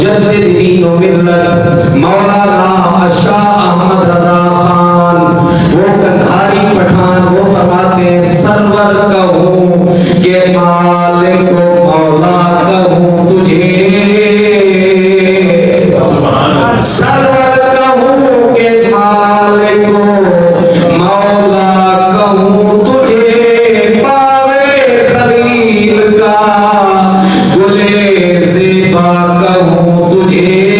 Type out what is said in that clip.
मुजद्दिद दीन व मिल्लत मौलाना शाह अहमद रजा खान वो कंधारी पठान वो फरमाते हैं सरवर कहूँ के मालिक को मौला कहूँ तुझे, सरवर कहूँ के मालिक को मौला कहूँ तुझे, पावे खलील का गुले ज़ेबा कहूँ तुझे।